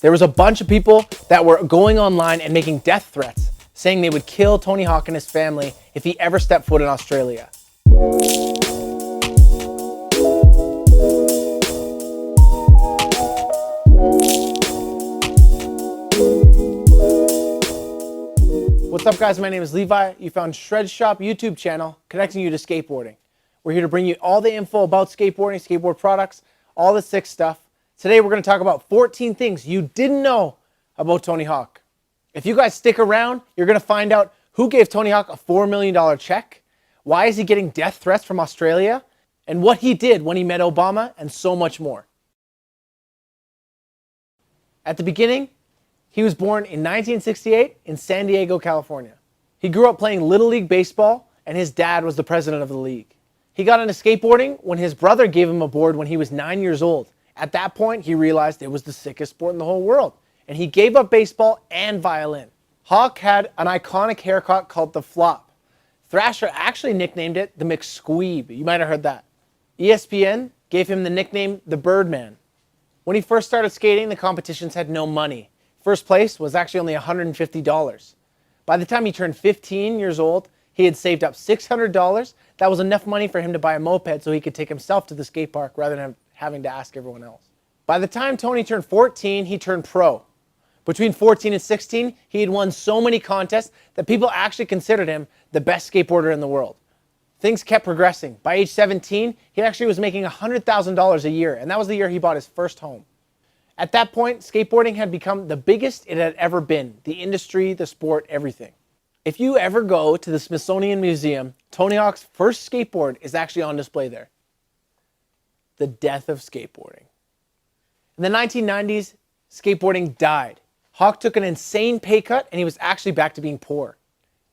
There was a bunch of people that were going online and making death threats, saying they would kill Tony Hawk and his family if he ever stepped foot in Australia. What's up guys, my name is Levi. You found Shred Shop YouTube channel connecting you to skateboarding. We're here to bring you all the info about skateboarding, skateboard products, all the sick stuff. Today we're going to talk about 14 things you didn't know about Tony Hawk. If you guys stick around, you're going to find out who gave Tony Hawk a $4 million check, why is he getting death threats from Australia, and what he did when he met Obama, and so much more. At the beginning, he was born in 1968 in San Diego, California. He grew up playing Little League baseball, and his dad was the president of the league. He got into skateboarding when his brother gave him a board when he was 9 years old. At that point, he realized it was the sickest sport in the whole world, and he gave up baseball and violin. Hawk had an iconic haircut called the flop. Thrasher actually nicknamed it the McSqueeb. You might have heard that. ESPN gave him the nickname the Birdman. When he first started skating, the competitions had no money. First place was actually only $150. By the time he turned 15 years old, he had saved up $600. That was enough money for him to buy a moped so he could take himself to the skate park rather than having to ask everyone else. By the time Tony turned 14, he turned pro. Between 14 and 16, he had won so many contests that people actually considered him the best skateboarder in the world. Things kept progressing. By age 17, he actually was making $100,000 a year, and that was the year he bought his first home. At that point, skateboarding had become the biggest it had ever been. The industry, the sport, everything. If you ever go to the Smithsonian Museum, Tony Hawk's first skateboard is actually on display there. The death of skateboarding. In the 1990s, skateboarding died. Hawk took an insane pay cut and he was actually back to being poor.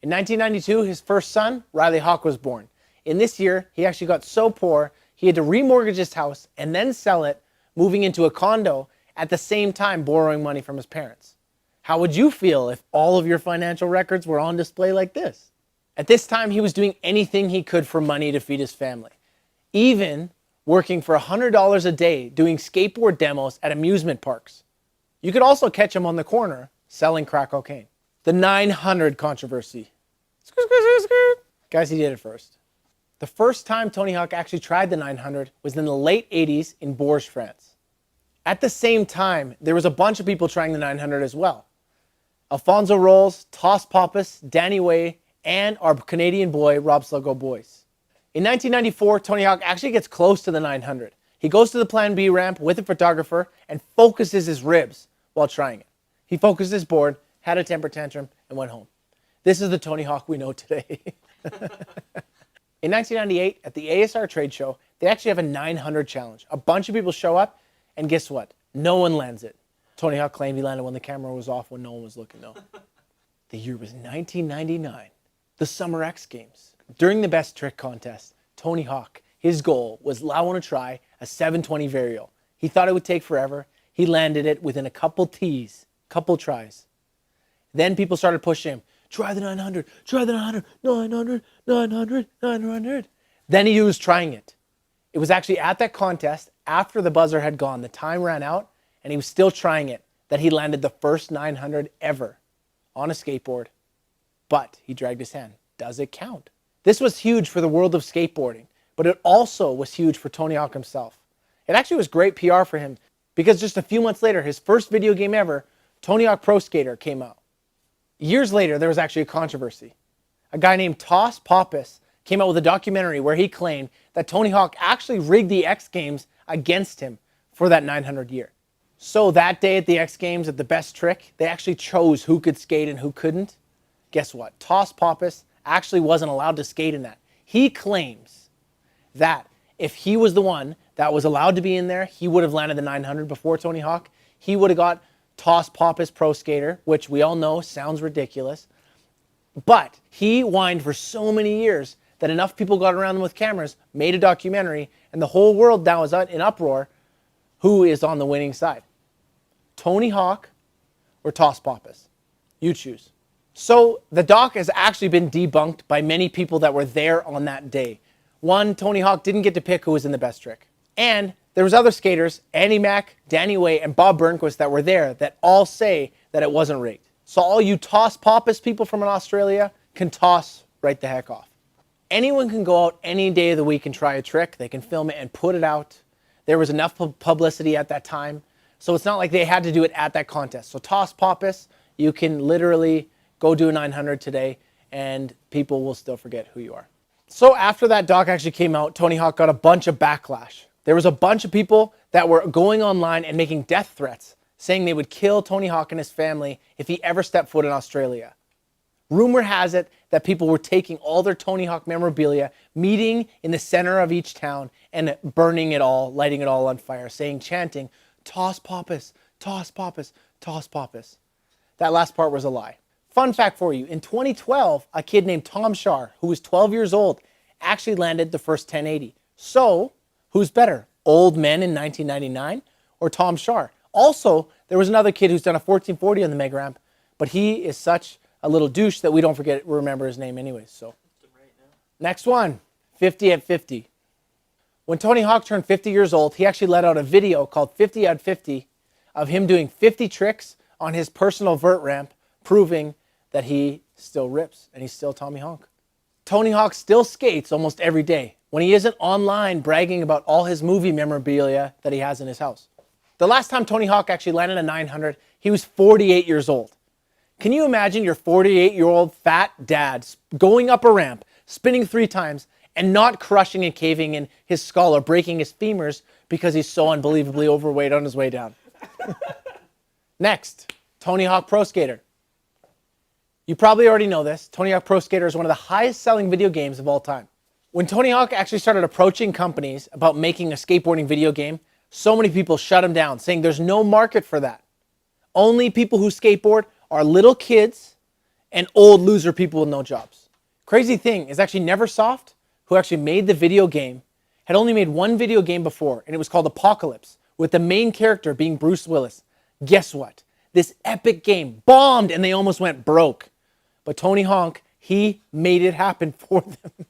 In 1992, his first son, Riley Hawk, was born. In this year, he actually got so poor, he had to remortgage his house and then sell it, moving into a condo, at the same time borrowing money from his parents. How would you feel if all of your financial records were on display like this? At this time, he was doing anything he could for money to feed his family. Even working for $100 a day doing skateboard demos at amusement parks. You could also catch him on the corner selling crack cocaine. The 900 controversy. Guys, he did it first. The first time Tony Hawk actually tried the 900 was in the late 80s in Bourges, France. At the same time, there was a bunch of people trying the 900 as well. Alfonso Rolls, Toss Pappas, Danny Way, and our Canadian boy, Rob Sluggo Boyce. In 1994, Tony Hawk actually gets close to the 900. He goes to the Plan B ramp with a photographer and focuses his ribs while trying it. He focused his board, had a temper tantrum, and went home. This is the Tony Hawk we know today. In 1998, at the ASR trade show, they actually have a 900 challenge. A bunch of people show up, and guess what? No one lands it. Tony Hawk claimed he landed when the camera was off, when no one was looking, though. The year was 1999, the Summer X Games. During the best trick contest, Tony Hawk, his goal was, I want to try a 720 varial. He thought it would take forever. He landed it within a couple tees, couple tries. Then people started pushing him. Try the 900, try the 900, 900, 900, 900. Then he was trying it. It was actually at that contest, after the buzzer had gone, the time ran out, and he was still trying it, that he landed the first 900 ever on a skateboard. But he dragged his hand. Does it count? This was huge for the world of skateboarding, but it also was huge for Tony Hawk himself. It actually was great PR for him because just a few months later, his first video game ever, Tony Hawk Pro Skater, came out. Years later, there was actually a controversy. A guy named Toss Pappas came out with a documentary where he claimed that Tony Hawk actually rigged the X Games against him for that 900 year. So that day at the X Games, at the best trick, they actually chose who could skate and who couldn't. Guess what? Toss Pappas actually wasn't allowed to skate in that. He claims that if he was the one that was allowed to be in there, he would have landed the 900 before Tony Hawk. He would have got Toss Pappas Pro Skater, which we all know sounds ridiculous. But he whined for so many years that enough people got around him with cameras, made a documentary, and the whole world now is in uproar. Who is on the winning side? Tony Hawk or Toss Pappas? You choose. So the doc has actually been debunked by many people that were there on that day. One, Tony Hawk didn't get to pick who was in the best trick. And There was other skaters, Andy Mack, Danny Way, and Bob Burnquist that were there that all say that it wasn't rigged. So all you toss poppus people from Australia can toss right the heck off. Anyone can go out any day of the week and try a trick. They can film it and put it out. There was enough publicity at that time. So it's not like they had to do it at that contest. So toss poppus, you can literally go do a 900 today and people will still forget who you are. So after that doc actually came out, Tony Hawk got a bunch of backlash. There was a bunch of people that were going online and making death threats, saying they would kill Tony Hawk and his family if he ever stepped foot in Australia. Rumor has it that people were taking all their Tony Hawk memorabilia, meeting in the center of each town and burning it all, lighting it all on fire, chanting, toss poppus, toss poppus, toss poppus. That last part was a lie. Fun fact for you, in 2012, a kid named Tom Shar, who was 12 years old, actually landed the first 1080. So, who's better, old men in 1999 or Tom Shar? Also, there was another kid who's done a 1440 on the Mega Ramp, but he is such a little douche that we don't remember his name anyways. So, next one, 50 at 50. When Tony Hawk turned 50 years old, he actually let out a video called 50 at 50 of him doing 50 tricks on his personal vert ramp, proving that he still rips and he's still Tommy Hawk. Tony Hawk still skates almost every day when he isn't online bragging about all his movie memorabilia that he has in his house. The last time Tony Hawk actually landed a 900, he was 48 years old. Can you imagine your 48-year-old fat dad going up a ramp, spinning 3 times, and not crushing and caving in his skull or breaking his femurs because he's so unbelievably overweight on his way down? Next, Tony Hawk Pro Skater. You probably already know this. Tony Hawk Pro Skater is one of the highest selling video games of all time. When Tony Hawk actually started approaching companies about making a skateboarding video game, so many people shut him down, saying there's no market for that. Only people who skateboard are little kids and old loser people with no jobs. Crazy thing is actually Neversoft, who actually made the video game, had only made one video game before, and it was called Apocalypse, with the main character being Bruce Willis. Guess what? This epic game bombed and they almost went broke. But Tony Hawk, he made it happen for them.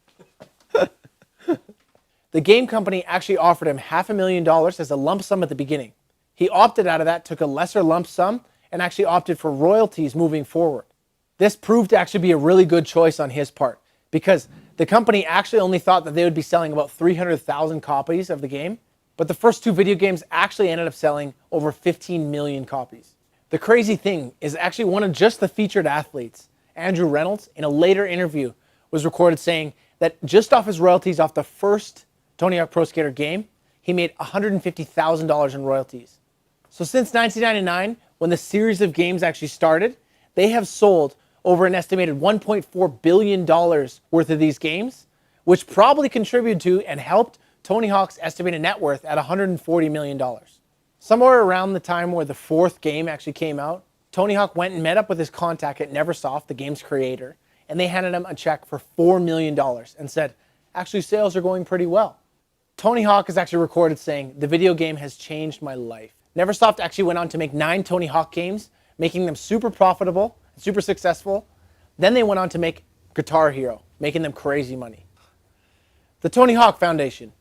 The game company actually offered him $500,000 as a lump sum at the beginning. He opted out of that, took a lesser lump sum, and actually opted for royalties moving forward. This proved to actually be a really good choice on his part because the company actually only thought that they would be selling about 300,000 copies of the game, but the first 2 video games actually ended up selling over 15 million copies. The crazy thing is actually one of just the featured athletes, Andrew Reynolds, in a later interview was recorded saying that just off his royalties off the first Tony Hawk Pro Skater game, he made $150,000 in royalties. So since 1999, when the series of games actually started, they have sold over an estimated $1.4 billion worth of these games, which probably contributed to and helped Tony Hawk's estimated net worth at $140 million. Somewhere around the time where the 4th game actually came out, Tony Hawk went and met up with his contact at Neversoft, the game's creator, and they handed him a check for $4 million and said, actually sales are going pretty well. Tony Hawk is actually recorded saying, the video game has changed my life. Neversoft actually went on to make 9 Tony Hawk games, making them super profitable, super successful. Then they went on to make Guitar Hero, making them crazy money. The Tony Hawk Foundation.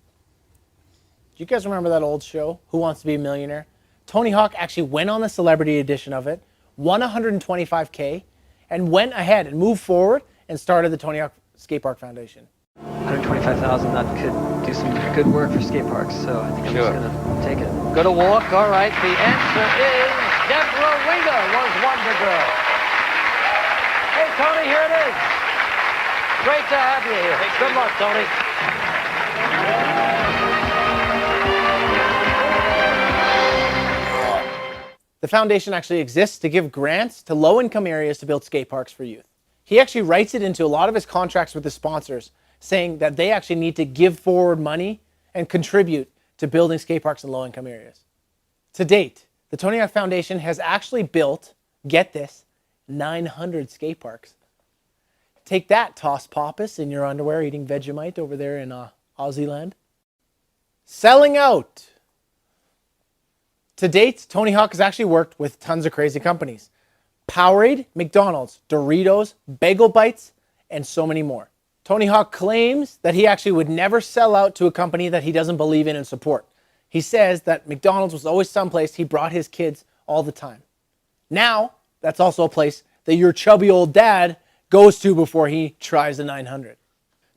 Do you guys remember that old show, Who Wants to Be a Millionaire? Tony Hawk actually went on the celebrity edition of it, won $125K, and went ahead and moved forward and started the Tony Hawk Skate Park Foundation. $125,000, that could do some good work for skate parks, so I think I'm just going to take it. Gonna walk, all right. The answer is Deborah Winger was Wonder Girl. Hey, Tony, here it is. Great to have you here. Good luck, Tony. The foundation actually exists to give grants to low-income areas to build skate parks for youth. He actually writes it into a lot of his contracts with his sponsors, saying that they actually need to give forward money and contribute to building skate parks in low-income areas. To date, the Tony Hawk Foundation has actually built, get this, 900 skate parks. Take that, Toss Poppus, in your underwear eating Vegemite over there in Aussie land. Selling out. To date, Tony Hawk has actually worked with tons of crazy companies. Powerade, McDonald's, Doritos, Bagel Bites, and so many more. Tony Hawk claims that he actually would never sell out to a company that he doesn't believe in and support. He says that McDonald's was always someplace he brought his kids all the time. Now, that's also a place that your chubby old dad goes to before he tries the 900.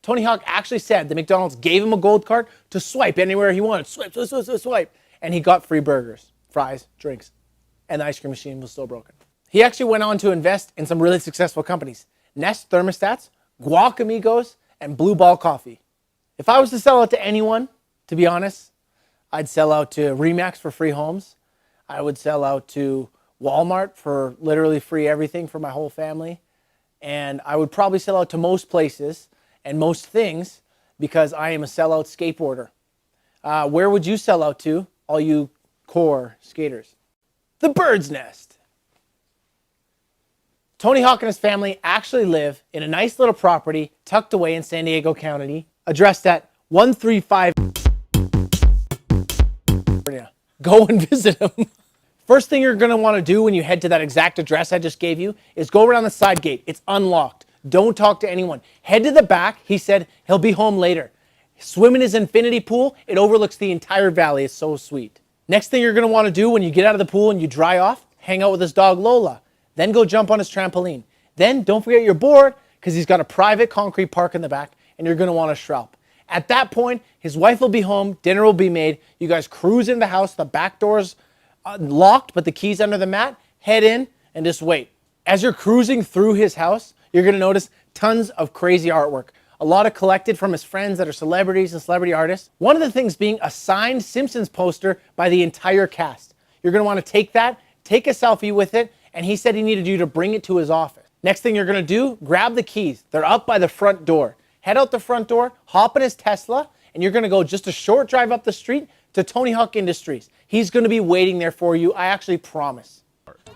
Tony Hawk actually said that McDonald's gave him a gold card to swipe anywhere he wanted. Swipe, swipe, swipe, swipe, swipe. And he got free burgers, fries, drinks, and the ice cream machine was still broken. He actually went on to invest in some really successful companies. Nest Thermostats, Guac Amigos, and Blue Ball Coffee. If I was to sell out to anyone, to be honest, I'd sell out to Remax for free homes. I would sell out to Walmart for literally free everything for my whole family. And I would probably sell out to most places and most things because I am a sellout skateboarder. Where would you sell out to, all you core skaters? The Bird's Nest. Tony Hawk and his family actually live in a nice little property tucked away in San Diego County, addressed at 135. Go and visit him. First thing you're going to want to do when you head to that exact address I just gave you is go around the side gate. It's unlocked. Don't talk to anyone. Head to the back. He said he'll be home later. Swim in his infinity pool. It overlooks the entire valley. It's so sweet. Next thing you're going to want to do when you get out of the pool and you dry off, hang out with his dog Lola. Then go jump on his trampoline. Then don't forget your board because he's got a private concrete park in the back and you're going to want to Schraub. At that point, his wife will be home, dinner will be made. You guys cruise in the house, the back door's locked, but the key's under the mat. Head in and just wait. As you're cruising through his house, you're going to notice tons of crazy artwork. A lot of collected from his friends that are celebrities and celebrity artists. One of the things being a signed Simpsons poster by the entire cast. You're going to want to take that, take a selfie with it, and he said he needed you to bring it to his office. Next thing you're going to do, grab the keys. They're up by the front door. Head out the front door, hop in his Tesla, and you're going to go just a short drive up the street to Tony Hawk Industries. He's going to be waiting there for you. I actually promise.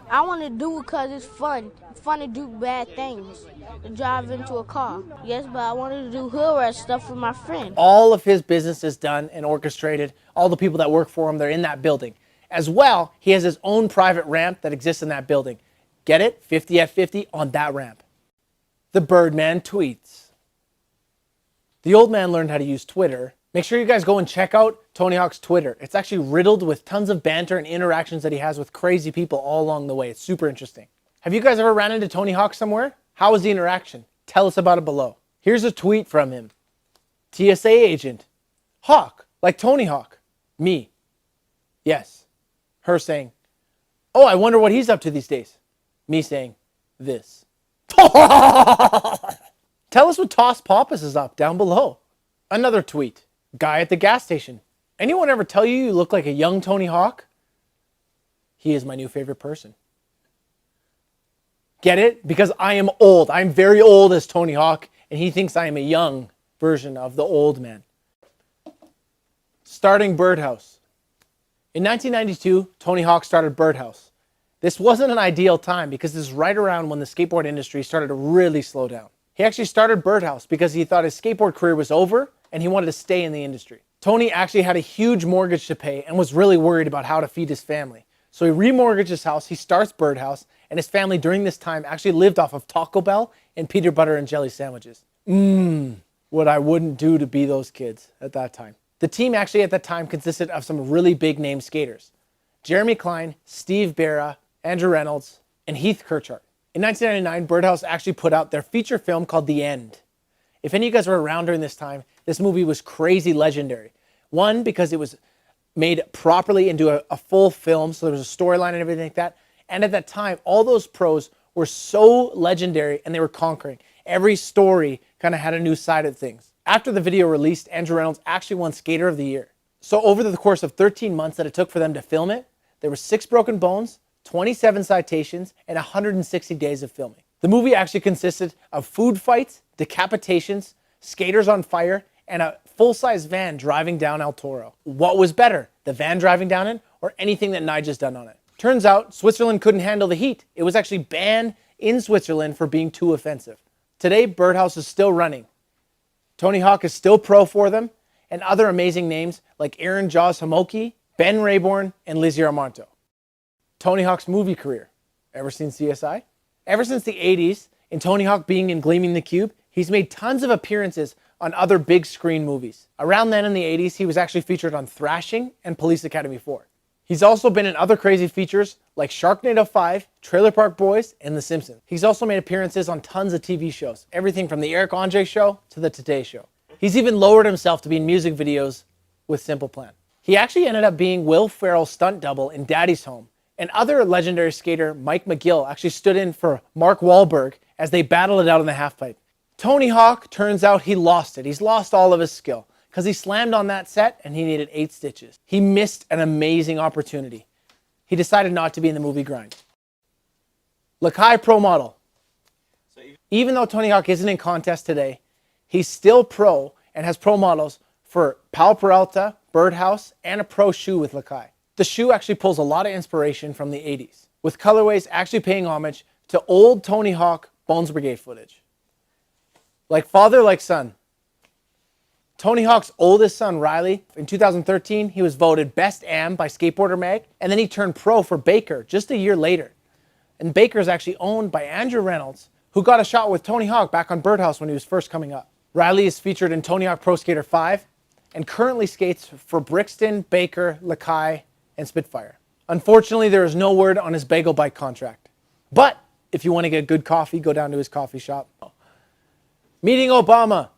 I want to do it because it's fun. It's fun to do bad things, to drive into a car. Yes, but I wanted to do hood rat stuff with my friend. All of his business is done and orchestrated. All the people that work for him, they're in that building. As well, he has his own private ramp that exists in that building. Get it? 50 at 50 on that ramp. The Birdman tweets. The old man learned how to use Twitter. Make sure you guys go and check out Tony Hawk's Twitter. It's actually riddled with tons of banter and interactions that he has with crazy people all along the way. It's super interesting. Have you guys ever ran into Tony Hawk somewhere? How was the interaction? Tell us about it below. Here's a tweet from him. TSA agent. Hawk, like Tony Hawk. Me. Yes. Her saying, oh, I wonder what he's up to these days. Me saying, this. Tell us what Toss Pappas is up down below. Another tweet. Guy at the gas station. Anyone ever tell you you look like a young Tony Hawk? He is my new favorite person. Get it? Because I am old. I'm very old as Tony Hawk, and he thinks I am a young version of the old man. Starting Birdhouse. In 1992, Tony Hawk started Birdhouse. This wasn't an ideal time because this is right around when the skateboard industry started to really slow down. He actually started Birdhouse because he thought his skateboard career was over and he wanted to stay in the industry. Tony actually had a huge mortgage to pay and was really worried about how to feed his family. So he remortgaged his house, he starts Birdhouse, and his family during this time actually lived off of Taco Bell and peanut butter and jelly sandwiches. What I wouldn't do to be those kids at that time. The team actually at that time consisted of some really big name skaters. Jeremy Klein, Steve Berra, Andrew Reynolds, and Heath Kirchart. In 1999, Birdhouse actually put out their feature film called The End. If any of you guys were around during this time, this movie was crazy legendary. One, because it was made properly into a full film, so there was a storyline and everything like that. And at that time, all those pros were so legendary and they were conquering. Every story kind of had a new side of things. After the video released, Andrew Reynolds actually won Skater of the Year. So over the course of 13 months that it took for them to film it, there were 6 broken bones, 27 citations, and 160 days of filming. The movie actually consisted of food fights, decapitations, skaters on fire, and a full-size van driving down El Toro. What was better, the van driving down it or anything that Nigel's done on it? Turns out Switzerland couldn't handle the heat. It was actually banned in Switzerland for being too offensive. Today, Birdhouse is still running. Tony Hawk is still pro for them, and other amazing names like Aaron Jaws Hamoki, Ben Rayborn, and Lizzie Armanto. Tony Hawk's movie career. Ever seen CSI? Ever since the 80s, in Tony Hawk being in Gleaming the Cube, he's made tons of appearances on other big screen movies. Around then in the 80s, he was actually featured on Thrashing and Police Academy 4. He's also been in other crazy features like Sharknado 5, Trailer Park Boys, and The Simpsons. He's also made appearances on tons of TV shows, everything from The Eric Andre Show to The Today Show. He's even lowered himself to be in music videos with Simple Plan. He actually ended up being Will Ferrell's stunt double in Daddy's Home, and other legendary skater Mike McGill actually stood in for Mark Wahlberg as they battled it out in the halfpipe. Tony Hawk, turns out he lost it. He's lost all of his skill because he slammed on that set and he needed 8 stitches. He missed an amazing opportunity. He decided not to be in the movie Grind. LAKAI Pro Model. Even though Tony Hawk isn't in contest today, he's still pro and has pro models for Powell Peralta, Birdhouse, and a pro shoe with LAKAI. The shoe actually pulls a lot of inspiration from the 80s, with colorways actually paying homage to old Tony Hawk Bones Brigade footage. Like father, like son. Tony Hawk's oldest son, Riley, in 2013, he was voted Best Am by Skateboarder Mag, and then he turned pro for Baker just a year later. And Baker is actually owned by Andrew Reynolds, who got a shot with Tony Hawk back on Birdhouse when he was first coming up. Riley is featured in Tony Hawk Pro Skater 5, and currently skates for Brixton, Baker, LAKAI, and Spitfire. Unfortunately, there is no word on his bagel bike contract. But if you want to get good coffee, go down to his coffee shop. Meeting Obama.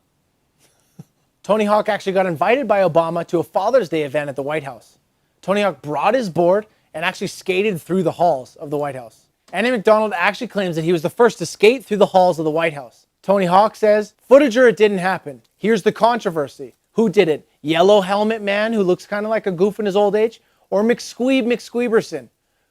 Tony Hawk actually got invited by Obama to a Father's Day event at the White House. Tony Hawk brought his board and actually skated through the halls of the White House. Andy McDonald actually claims that he was the first to skate through the halls of the White House. Tony Hawk says, footage or it didn't happen. Here's the controversy. Who did it? Yellow Helmet Man, who looks kind of like a goof in his old age? Or McSqueeberson?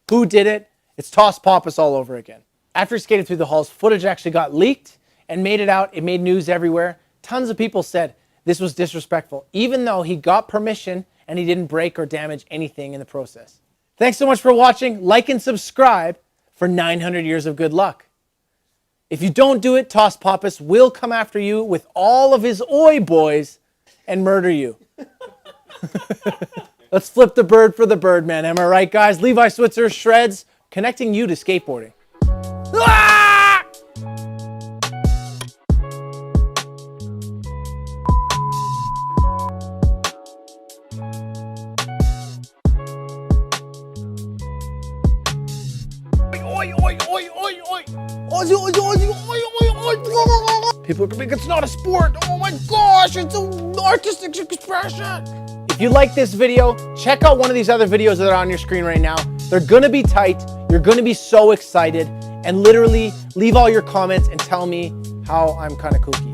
Who did it? It's Toss Pappas all over again. After he skated through the halls, footage actually got leaked and made it out. It made news everywhere. Tons of people said this was disrespectful, even though he got permission and he didn't break or damage anything in the process. Thanks so much for watching. Like and subscribe for 900 years of good luck. If you don't do it, Toss Pappas will come after you with all of his oi boys and murder you. Let's flip the bird for the bird, man. Am I right, guys? Levi Switzer, Shreds, connecting you to skateboarding. Ah! People are going to think it's not a sport. Oh my gosh, it's an artistic expression. If you like this video, check out one of these other videos that are on your screen right now. They're going to be tight. You're going to be so excited. And literally leave all your comments and tell me how I'm kind of kooky.